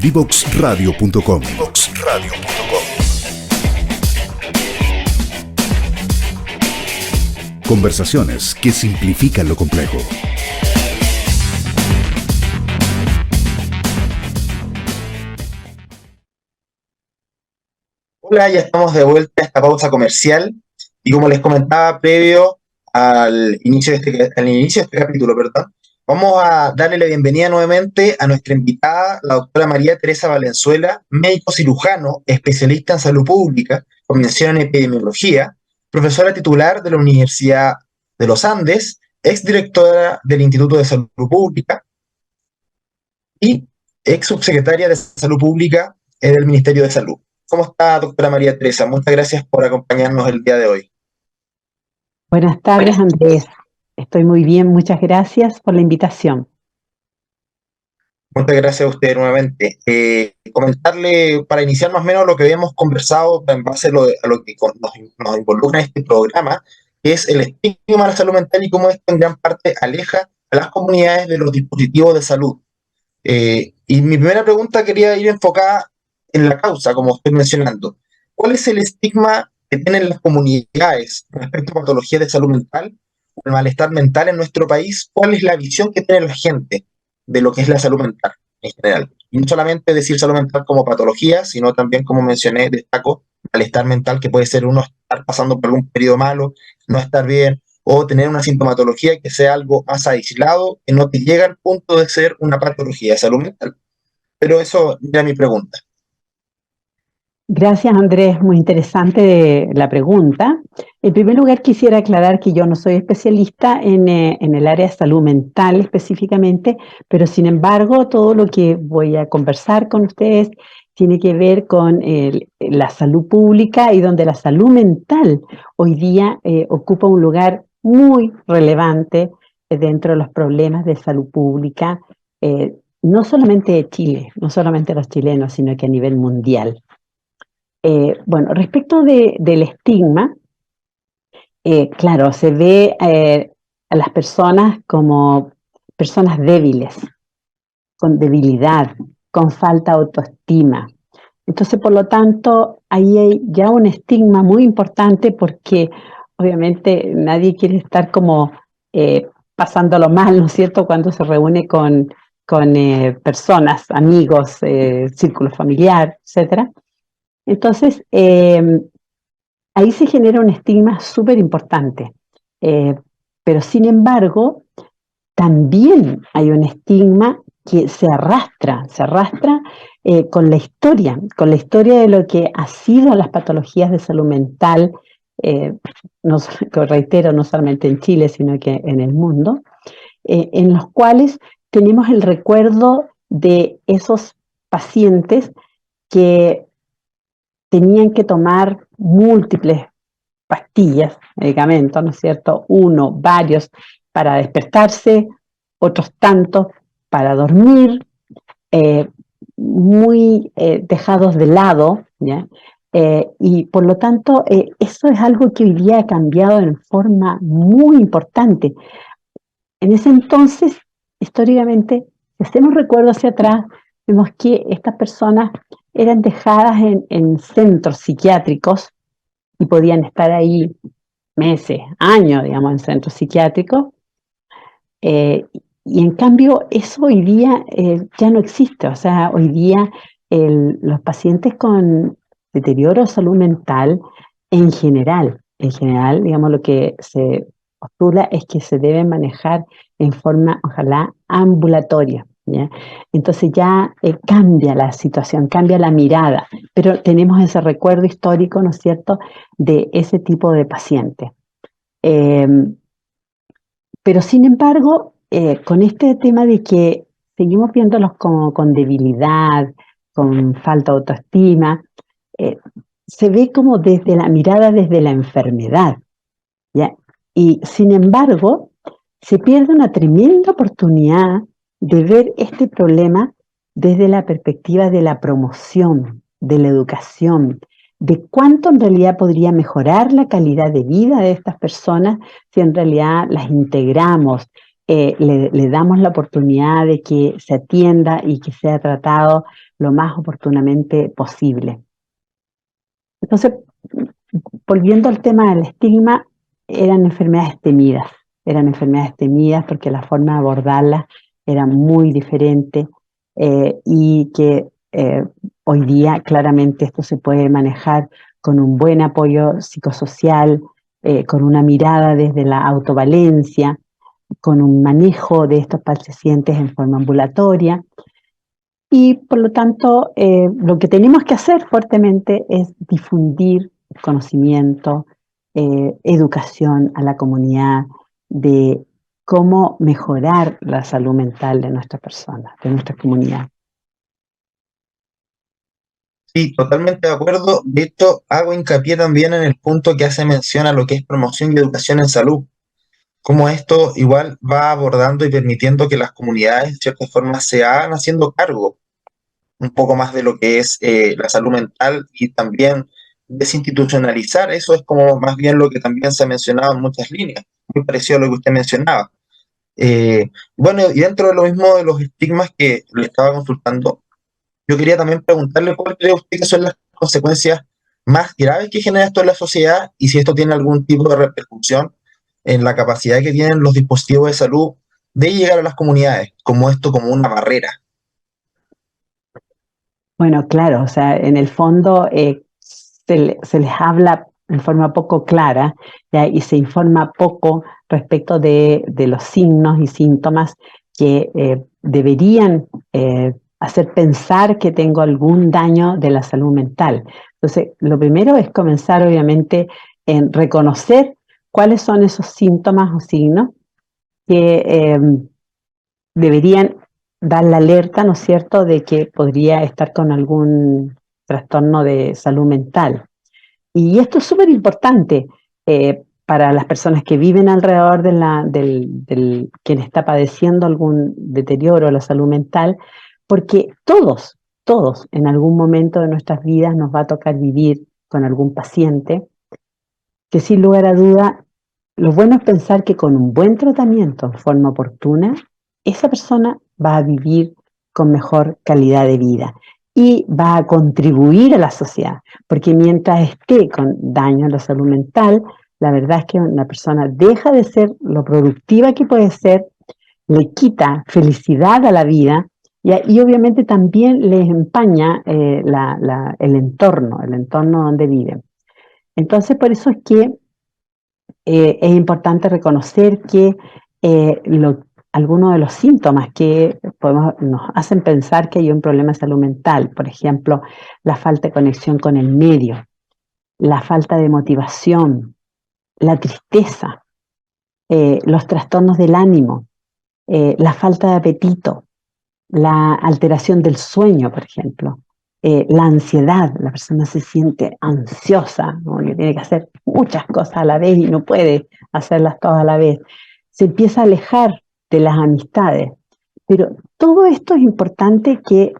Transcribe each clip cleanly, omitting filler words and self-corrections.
Divoxradio.com. Conversaciones que simplifican lo complejo. Hola, ya estamos de vuelta a esta pausa comercial y como les comentaba previo al inicio de este capítulo, perdón, vamos a darle la bienvenida nuevamente a nuestra invitada, la doctora María Teresa Valenzuela, médico cirujano, especialista en salud pública, con mención en epidemiología, profesora titular de la Universidad de los Andes, exdirectora del Instituto de Salud Pública y ex subsecretaria de Salud Pública del Ministerio de Salud. ¿Cómo está, doctora María Teresa? Muchas gracias por acompañarnos el día de hoy. Buenas tardes, Andrés. Estoy muy bien, muchas gracias por la invitación. Muchas gracias a usted nuevamente. Comentarle, para iniciar más o menos lo que habíamos conversado en base a lo que nos involucra en este programa, que es el estigma de la salud mental y cómo esto en gran parte aleja a las comunidades de los dispositivos de salud. Y mi primera pregunta quería ir enfocada en la causa, como estoy mencionando. ¿Cuál es el estigma que tienen las comunidades respecto a patologías de salud mental o el malestar mental en nuestro país? ¿Cuál es la visión que tiene la gente de lo que es la salud mental en general? Y no solamente decir salud mental como patología, sino también, como mencioné, destaco malestar mental, que puede ser uno estar pasando por algún periodo malo, no estar bien, o tener una sintomatología que sea algo más aislado, que no te llega al punto de ser una patología de salud mental. Pero eso era mi pregunta. Gracias, Andrés. Muy interesante la pregunta. En primer lugar, quisiera aclarar que yo no soy especialista en el área de salud mental específicamente, pero sin embargo, todo lo que voy a conversar con ustedes tiene que ver con la salud pública y donde la salud mental hoy día ocupa un lugar muy relevante dentro de los problemas de salud pública, no solamente de Chile, no solamente los chilenos, sino que a nivel mundial. Bueno, respecto del estigma, claro, se ve a las personas como personas débiles, con debilidad, con falta de autoestima. Entonces, por lo tanto, ahí hay ya un estigma muy importante porque obviamente nadie quiere estar como pasándolo mal, ¿no es cierto?, cuando se reúne con personas, amigos, círculo familiar, etcétera. Entonces, ahí se genera un estigma súper importante. Pero sin embargo, también hay un estigma que se arrastra con la historia de lo que ha sido las patologías de salud mental, no, reitero, no solamente en Chile, sino que en el mundo, en los cuales tenemos el recuerdo de esos pacientes que tenían que tomar múltiples pastillas, medicamentos, ¿no es cierto? Uno, varios para despertarse, otros tantos para dormir, muy dejados de lado, ¿ya? Y por lo tanto, eso es algo que hoy día ha cambiado en forma muy importante. En ese entonces, históricamente, si hacemos recuerdo hacia atrás, vemos que estas personas eran dejadas en centros psiquiátricos y podían estar ahí meses, años, digamos, en centros psiquiátricos. Y en cambio, eso hoy día ya no existe. O sea, hoy día los pacientes con deterioro de salud mental, en general, digamos, lo que se postula es que se debe manejar en forma, ojalá, ambulatoria, ¿ya? Entonces ya cambia la situación, cambia la mirada, pero tenemos ese recuerdo histórico, ¿no es cierto?, de ese tipo de pacientes. Pero sin embargo, con este tema de que seguimos viéndolos como con debilidad, con falta de autoestima, se ve como desde la mirada, desde la enfermedad, ¿ya? Y sin embargo, se pierde una tremenda oportunidad de ver este problema desde la perspectiva de la promoción, de la educación, de cuánto en realidad podría mejorar la calidad de vida de estas personas si en realidad las integramos le damos la oportunidad de que se atienda y que sea tratado lo más oportunamente posible. Entonces, volviendo al tema del estigma, eran enfermedades temidas porque la forma de abordarlas era muy diferente, y que hoy día claramente esto se puede manejar con un buen apoyo psicosocial, con una mirada desde la autovalencia, con un manejo de estos pacientes en forma ambulatoria. Y por lo tanto, lo que tenemos que hacer fuertemente es difundir conocimiento, educación a la comunidad de cómo mejorar la salud mental de nuestras personas, de nuestra comunidad. Sí, totalmente de acuerdo. De hecho, hago hincapié también en el punto que hace mención a lo que es promoción y educación en salud. Cómo esto igual va abordando y permitiendo que las comunidades, de cierta forma, se hagan haciendo cargo un poco más de lo que es la salud mental y también desinstitucionalizar. Eso es como más bien lo que también se ha mencionado en muchas líneas, muy parecido a lo que usted mencionaba. Bueno, y dentro de lo mismo de los estigmas que le estaba consultando, yo quería también preguntarle cuál cree usted que son las consecuencias más graves que genera esto en la sociedad y si esto tiene algún tipo de repercusión en la capacidad que tienen los dispositivos de salud de llegar a las comunidades, como esto como una barrera. Bueno, claro, o sea, en el fondo se les habla en forma poco clara, ¿ya? Y se informa poco respecto de los signos y síntomas que deberían hacer pensar que tengo algún daño de la salud mental. Entonces, lo primero es comenzar, obviamente, en reconocer cuáles son esos síntomas o signos que deberían dar la alerta, ¿no es cierto?, de que podría estar con algún trastorno de salud mental. Y esto es súper importante para las personas que viven alrededor del quien está padeciendo algún deterioro de la salud mental, porque todos en algún momento de nuestras vidas nos va a tocar vivir con algún paciente que sin lugar a duda, lo bueno es pensar que con un buen tratamiento en forma oportuna, esa persona va a vivir con mejor calidad de vida y va a contribuir a la sociedad, porque mientras esté con daño en la salud mental, la verdad es que una persona deja de ser lo productiva que puede ser, le quita felicidad a la vida y obviamente también le empaña el entorno donde viven. Entonces, por eso es que es importante reconocer que algunos de los síntomas que nos hacen pensar que hay un problema de salud mental, por ejemplo, la falta de conexión con el medio, la falta de motivación, la tristeza, los trastornos del ánimo, la falta de apetito, la alteración del sueño, por ejemplo, la ansiedad, la persona se siente ansiosa, ¿no? Que tiene que hacer muchas cosas a la vez y no puede hacerlas todas a la vez. Se empieza a alejar de las amistades. Pero todo esto es importante, que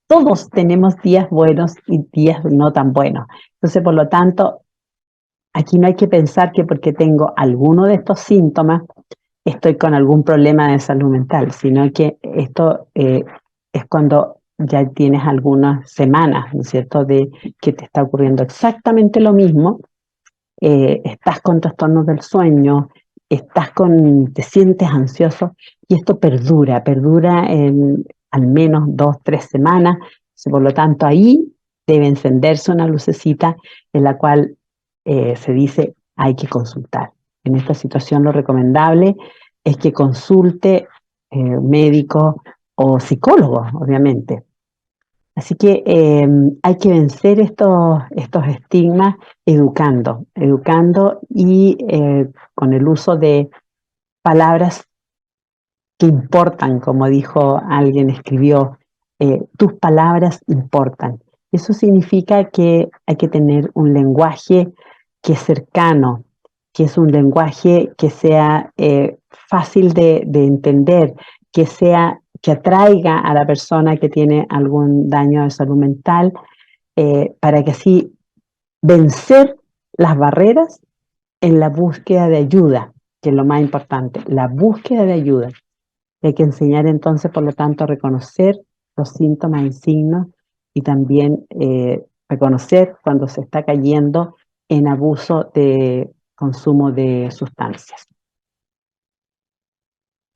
todos tenemos días buenos y días no tan buenos. Entonces, por lo tanto, aquí no hay que pensar que porque tengo alguno de estos síntomas estoy con algún problema de salud mental, sino que esto es cuando ya tienes algunas semanas, ¿no es cierto?, de que te está ocurriendo exactamente lo mismo, estás con trastornos del sueño, te sientes ansioso y esto perdura en al menos 2, 3 semanas. Por lo tanto, ahí debe encenderse una lucecita en la cual se dice hay que consultar. En esta situación lo recomendable es que consulte médico o psicólogo, obviamente. Así que hay que vencer estos estigmas educando y con el uso de palabras que importan, como dijo alguien, escribió, tus palabras importan. Eso significa que hay que tener un lenguaje que es cercano, que es un lenguaje que sea fácil de entender, que atraiga a la persona que tiene algún daño de salud mental, para que así vencer las barreras en la búsqueda de ayuda. que es lo más importante, la búsqueda de ayuda. Hay que enseñar entonces, por lo tanto, a reconocer los síntomas y signos y también reconocer cuando se está cayendo en abuso de consumo de sustancias.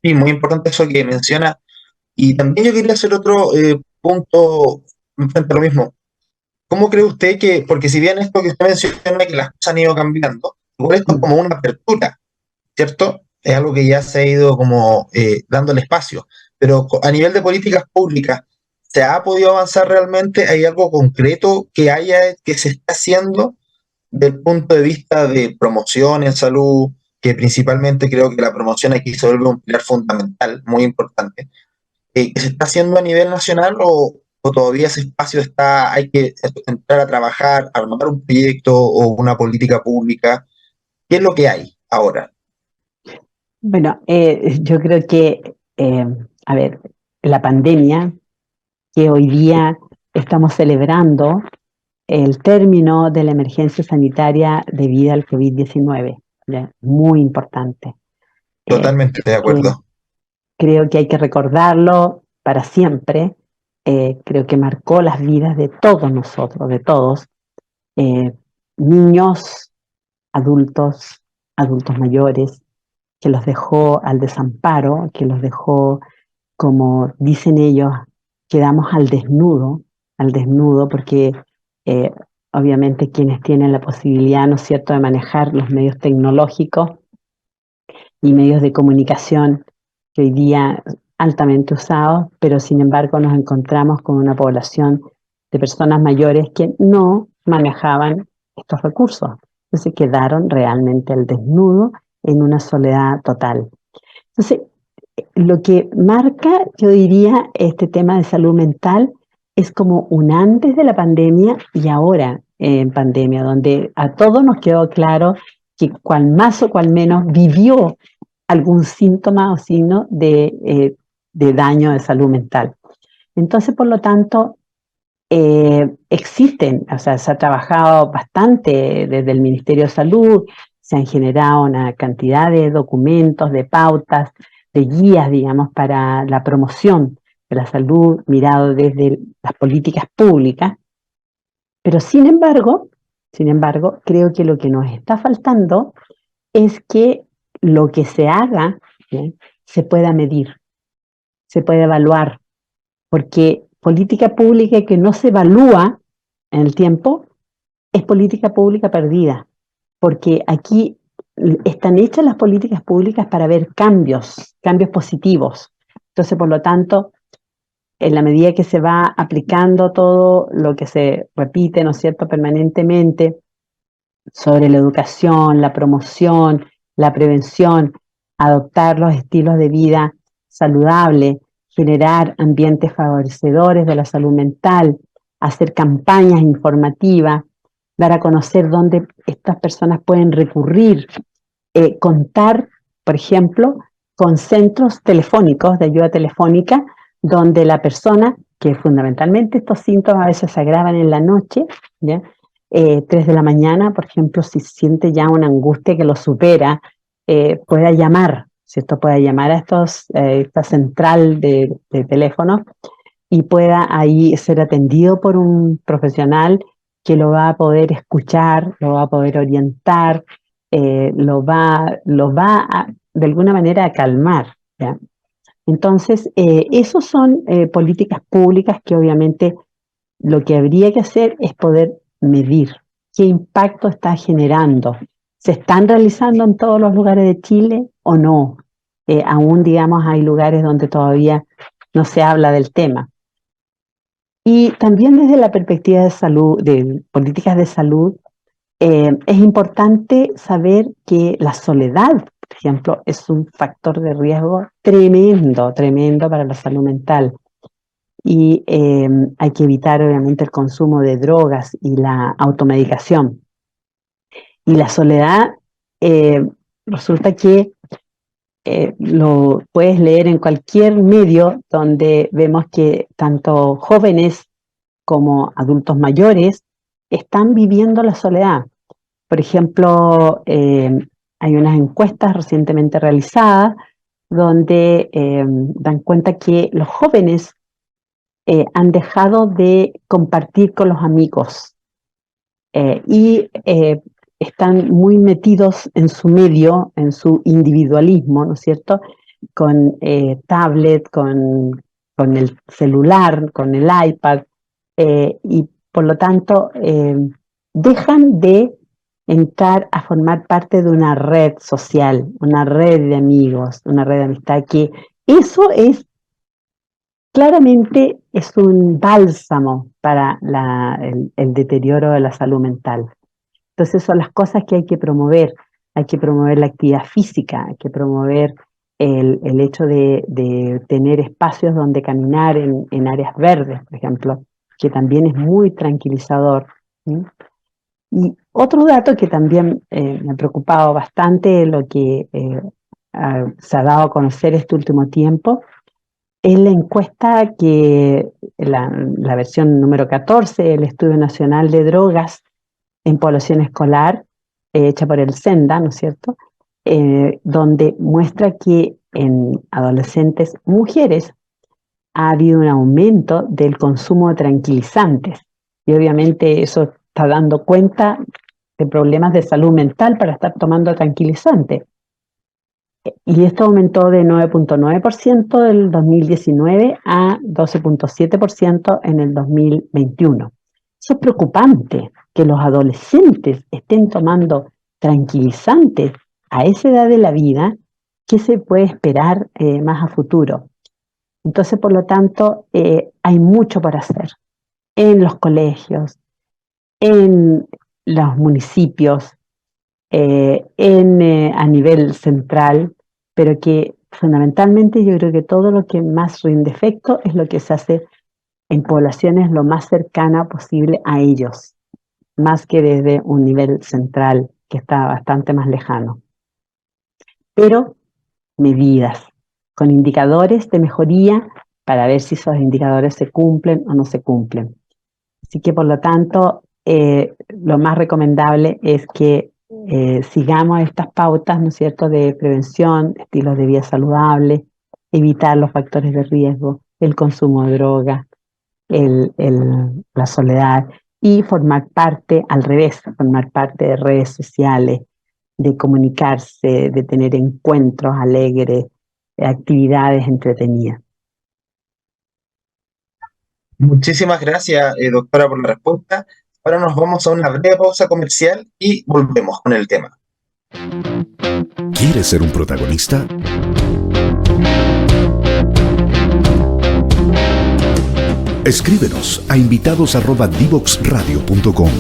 Sí, muy importante eso que menciona. Y también yo quería hacer otro punto frente a lo mismo. ¿Cómo cree usted que, porque si bien esto que usted menciona que las cosas han ido cambiando, igual esto es Mm. como una apertura, ¿cierto? Es algo que ya se ha ido como dando el espacio. Pero a nivel de políticas públicas, ¿se ha podido avanzar realmente? ¿Hay algo concreto que se está haciendo del punto de vista de promoción en salud? Que principalmente creo que la promoción aquí se vuelve un pilar fundamental, muy importante. ¿Que se está haciendo a nivel nacional o todavía ese espacio está, hay que entrar a trabajar, armar un proyecto o una política pública? ¿Qué es lo que hay ahora? Bueno, yo creo que, a ver, la pandemia que hoy día estamos celebrando el término de la emergencia sanitaria debido al COVID-19, ¿ya? Muy importante. Eh, Totalmente de que acuerdo. creo que hay que recordarlo para siempre. Creo que marcó las vidas de todos nosotros, de todos, eh, niños, adultos, adultos mayores, que los dejó al desamparo, que los dejó, como dicen ellos, quedamos al desnudo, porque eh, obviamente quienes tienen la posibilidad, ¿no es cierto?, de manejar los medios tecnológicos y medios de comunicación que hoy día altamente usados, pero sin embargo nos encontramos con una población de personas mayores que no manejaban estos recursos. Entonces quedaron realmente al desnudo en una soledad total. Entonces, lo que marca, yo diría, este tema de salud mental es como un antes de la pandemia y ahora en pandemia, donde a todos nos quedó claro que cual más o cual menos vivió algún síntoma o signo de daño de salud mental. Entonces, por lo tanto, existen, o sea, se ha trabajado bastante desde el Ministerio de Salud, se han generado una cantidad de documentos, de pautas, de guías, digamos, para la promoción de la salud mirado desde las políticas públicas, pero sin embargo, creo que lo que nos está faltando es que lo que se haga, ¿sí?, se pueda medir, se pueda evaluar, porque política pública que no se evalúa en el tiempo es política pública perdida, porque aquí están hechas las políticas públicas para ver cambios, cambios positivos. Entonces, por lo tanto, en la medida que se va aplicando todo lo que se repite, ¿no es cierto?, permanentemente sobre la educación, la promoción, la prevención, adoptar los estilos de vida saludables, generar ambientes favorecedores de la salud mental, hacer campañas informativas, dar a conocer dónde estas personas pueden recurrir, contar, por ejemplo, con centros telefónicos, de ayuda telefónica, donde la persona, que fundamentalmente estos síntomas a veces se agravan en la noche, ¿ya? 3 de la mañana, por ejemplo, si siente ya una angustia que lo supera, pueda llamar, ¿cierto? Pueda llamar a esta central de teléfono y pueda ahí ser atendido por un profesional que lo va a poder escuchar, lo va a poder orientar, de alguna manera a calmar, ¿ya? Entonces, esos son políticas públicas que obviamente lo que habría que hacer es poder medir qué impacto está generando. ¿Se están realizando en todos los lugares de Chile o no? Aún, digamos, hay lugares donde todavía no se habla del tema. Y también desde la perspectiva de salud, de políticas de salud, es importante saber que la soledad, por ejemplo, es un factor de riesgo tremendo, tremendo para la salud mental. Y hay que evitar, obviamente, el consumo de drogas y la automedicación. Y la soledad, resulta que lo puedes leer en cualquier medio donde vemos que tanto jóvenes como adultos mayores están viviendo la soledad. Por ejemplo, Hay unas encuestas recientemente realizadas donde dan cuenta que los jóvenes han dejado de compartir con los amigos y están muy metidos en su medio, en su individualismo, ¿no es cierto? Con tablet, con el celular, con el iPad, y por lo tanto dejan de entrar a formar parte de una red social, una red de amigos, una red de amistad, que eso es claramente es un bálsamo para el deterioro de la salud mental. Entonces son las cosas que hay que promover la actividad física, hay que promover el hecho de tener espacios donde caminar en áreas verdes, por ejemplo, que también es muy tranquilizador. ¿Sí? Y otro dato que también me ha preocupado bastante, lo que se ha dado a conocer este último tiempo, es la encuesta que, la versión número 14 del Estudio Nacional de Drogas en Población Escolar, hecha por el SENDA, ¿no es cierto?, donde muestra que en adolescentes mujeres ha habido un aumento del consumo de tranquilizantes. Y obviamente eso está dando cuenta de problemas de salud mental para estar tomando tranquilizantes. Y esto aumentó de 9.9% del 2019 a 12.7% en el 2021. Eso es preocupante, que los adolescentes estén tomando tranquilizantes a esa edad de la vida. ¿Qué se puede esperar más a futuro? Entonces, por lo tanto, hay mucho por hacer en los colegios, en los municipios, a nivel central, pero que fundamentalmente yo creo que todo lo que más rinde efecto es lo que se hace en poblaciones lo más cercana posible a ellos, más que desde un nivel central que está bastante más lejano. Pero medidas, con indicadores de mejoría para ver si esos indicadores se cumplen o no se cumplen. Así que por lo tanto, lo más recomendable es que sigamos estas pautas, ¿no es cierto?, de prevención, estilos de vida saludables, evitar los factores de riesgo, el consumo de drogas, la soledad, y formar parte, al revés, formar parte de redes sociales, de comunicarse, de tener encuentros alegres, actividades entretenidas. Muchísimas gracias, doctora, por la respuesta. Ahora nos vamos a una breve pausa comercial y volvemos con el tema. ¿Quieres ser un protagonista? Escríbenos a invitados@divoxradio.com.